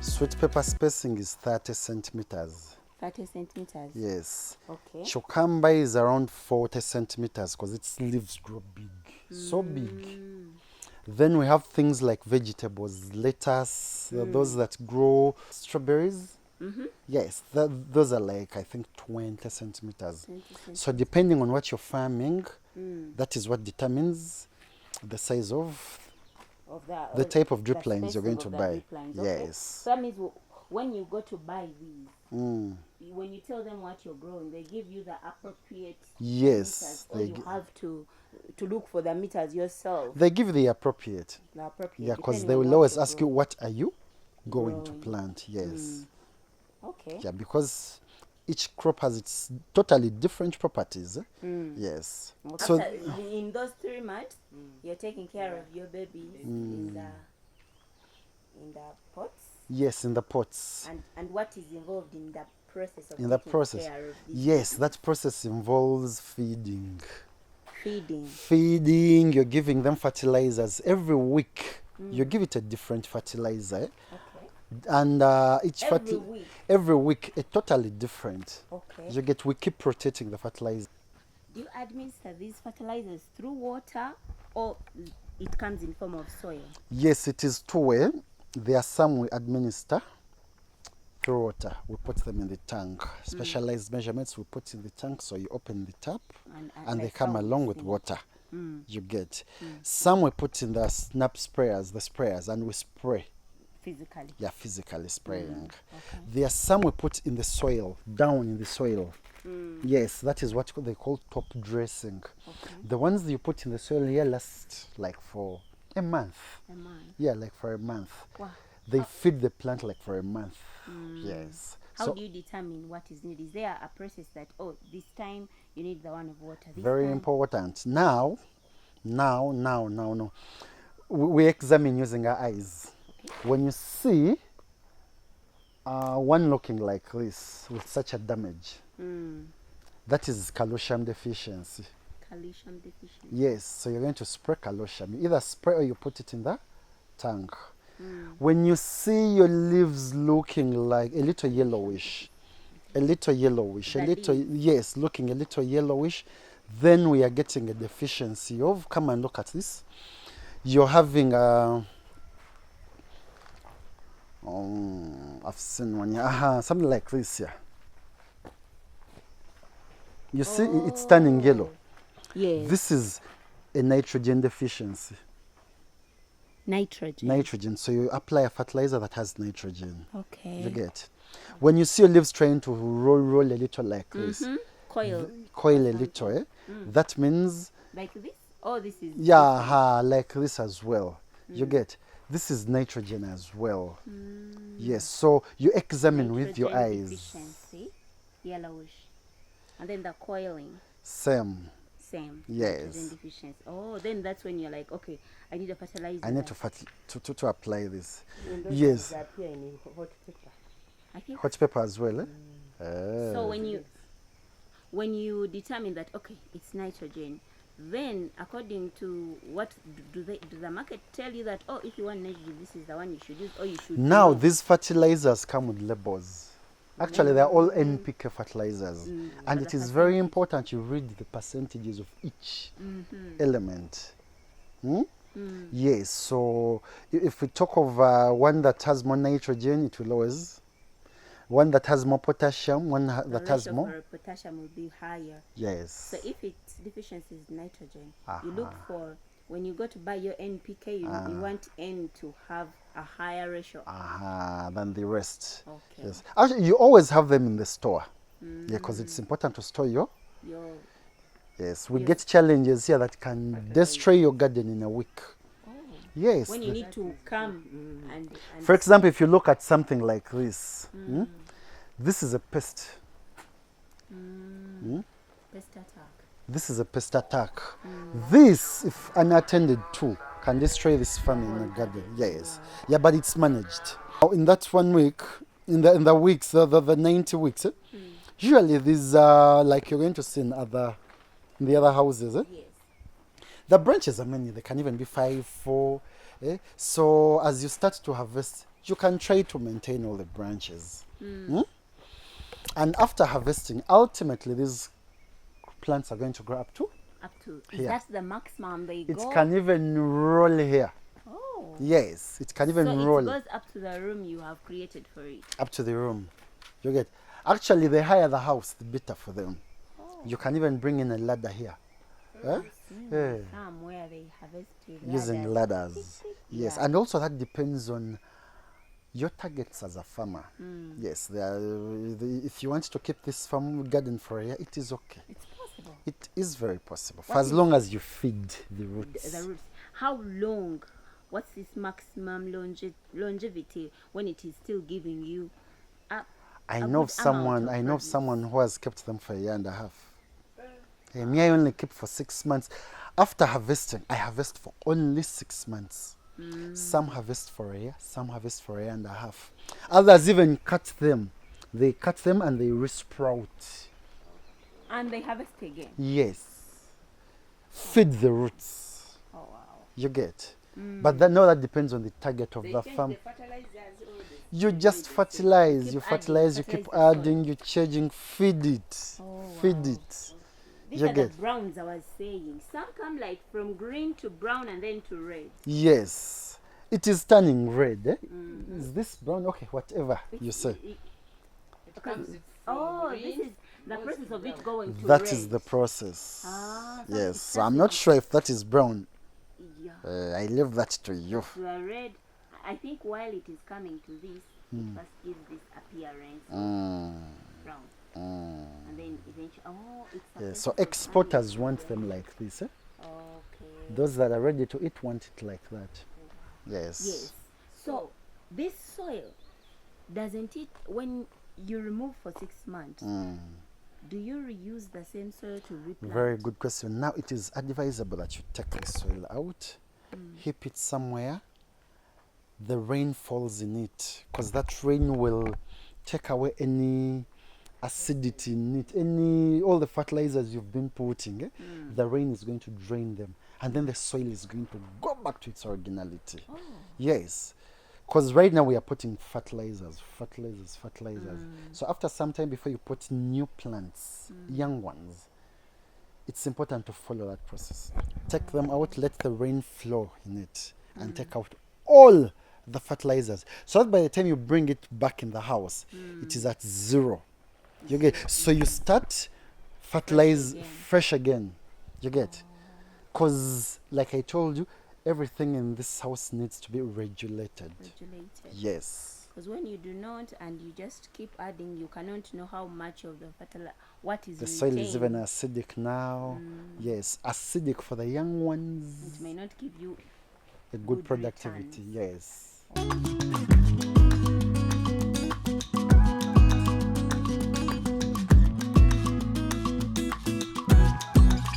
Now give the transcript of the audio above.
Sweet pepper spacing is 30 centimeters. 30 centimeters. Yes. Okay. Cucumber is around 40 centimeters because its leaves grow big, so big. Then we have things like vegetables, lettuce, those that grow, strawberries. Yes, those are like, I think, 20 centimeters. 20 centimeters. So depending on what you're farming, that is what determines the size of the type of drip lines you're going to buy. Yes. So that means when you go to buy these, when you tell them what you're growing, they give you the appropriate meters, or you have to look for the meters yourself. They give the appropriate. Yeah, because they will always ask you, what are you going to plant? Yes. Okay. Yeah, because each crop has its totally different properties. Yes. So in those 3 months, you're taking care of your babies in the pots. Yes, in the pots. And what is involved in the process of taking care of these? Yes, that process involves feeding. Feeding. You're giving them fertilizers every week. You give it a different fertilizer. Okay. And every week a totally different. Okay. We keep rotating the fertilizer. Do you administer these fertilizers through water, or it comes in form of soil? Yes, it is two-way. There are some we administer through water. We put them in the tank. Specialized measurements we put in the tank, so you open the tap and they come along with water. You get. Some we put in the sprayers, and we spray. Physically? Yeah, physically spraying. Okay. There are some we put in the soil, down in the soil. Yes, that is what they call top dressing. Okay. The ones that you put in the soil here last like for a month. Yeah, like for a month. Wow. They feed the plant like for a month. Yes. How do you determine what is needed? Is there a process that, this time you need the one of water? Very important. Now, we examine using our eyes. Okay. When you see one looking like this with such a damage, that is calcium deficiency. Calcium deficiency. Yes, so you're going to spray calcium. You either spray or you put it in the tank. When you see your leaves looking like a little yellowish, looking a little yellowish, then we are getting a deficiency of, come and look at this. You're having a, I've seen one, something like this here. You see, it's turning yellow. Yes. This is a nitrogen deficiency. Nitrogen. So you apply a fertilizer that has nitrogen. Okay. You get. When you see your leaves trying to roll a little like this, coil a little, that means like this. Oh, this is like this as well. You get. This is nitrogen as well. Yes. So you examine nitrogen with your eyes. Deficiency, yellowish, and then the coiling. Same. Yes. Oh, then that's when you're like, okay, I need a fertilizer. I need to apply this. Yes. Appear in hot pepper. I think hot pepper as well. So when you determine that, okay, it's nitrogen, then according to what do the market tell you that, if you want nitrogen, this is the one you should use, or you should. Now these fertilizers come with labels. Actually, they're all NPK fertilizers. And it is very important you read the percentages of each element. Yes, so if we talk of one that has more nitrogen, it will always. One that has more potassium, that has more. Potassium will be higher. Yes. So if its deficiency is nitrogen, you look for, when you go to buy your NPK, you want N to have a higher ratio than the rest. Okay. Yes. Actually, you always have them in the store. Yeah, because it's important to store your. Yes, we get challenges here that can destroy your garden in a week. Yes. When you need to come and for example, if you look at something like this, this is a pest. Pest attack. This is a pest attack. This, if unattended to, can destroy this farm in the garden. Yes. Yeah, but it's managed. In that 1 week, in the weeks, the 90 weeks, usually these are like you're going to see in the other houses. Yes. The branches are many. They can even be 5, 4. So as you start to harvest, you can try to maintain all the branches. And after harvesting, ultimately these plants are going to grow up to Is here. that the maximum they It go? can even roll here. Oh. Yes, it can even So roll it goes up to the room you have created for it. up to the room. You get. Actually, the higher the house, the better for them. Oh. You can even bring in a ladder here. I've seen Yeah. some where they harvest with Using ladders. Yes, Yeah. and also that depends on your targets as a farmer. Yes, if you want to keep this farm garden for a year, it is okay. It's possible. It is very possible, for What as is long as you feed the roots. The roots. How long? What's this maximum longevity when it is still giving you I a know good amount of produce? someone who has kept them for a year and a half. Me, I only keep for 6 months. After harvesting, I harvest for only 6 months. Some harvest for a year, some harvest for a year and a half. Others even cut them. They cut them and they resprout. And they harvest again. Yes. Feed the roots. Oh wow. You get. But then no, that depends on the target of the farm. You just fertilize, you fertilize, you keep adding, you changing, feed it. Oh, Feed wow. it. These You are the get. browns I was saying. Some come like from green to brown and then to red. Yes. It is turning red. Is this brown? Okay, whatever you say. Oh, this is the process of it going to That red. is the process. Ah, so Yes. it So I'm starts not with sure if that is brown. Yeah. I leave that to you. The red, I think while it is coming to this, it first gives this appearance of brown. And then eventually, oh, it's a Yeah, so process of exporters turning want red. them like this. Okay. Those that are ready to eat want it like that. Yes. Yes. So this soil, doesn't it, when you remove for 6 months, do you reuse the same soil to replant? Very good question. Now it is advisable that you take the soil out, heap it somewhere, the rain falls in it, because that rain will take away any acidity in it, all the fertilizers you've been putting. The rain is going to drain them, and then the soil is going to go back to its originality. Yes, because right now we are putting fertilizers. So after some time, before you put new plants, young ones, it's important to follow that process. Take them out, let the rain flow in it, and take out all the fertilizers, so that by the time you bring it back in the house, it is at zero. You get. So you start fertilize fresh again. You get. Because like I told you, everything in this house needs to be regulated. Yes. Because when you do not and you just keep adding, you cannot know how much of the fertilizer, what is The soil is even retained. acidic now. Yes, acidic for the young ones. It may not give you A good good productivity. returns. Yes.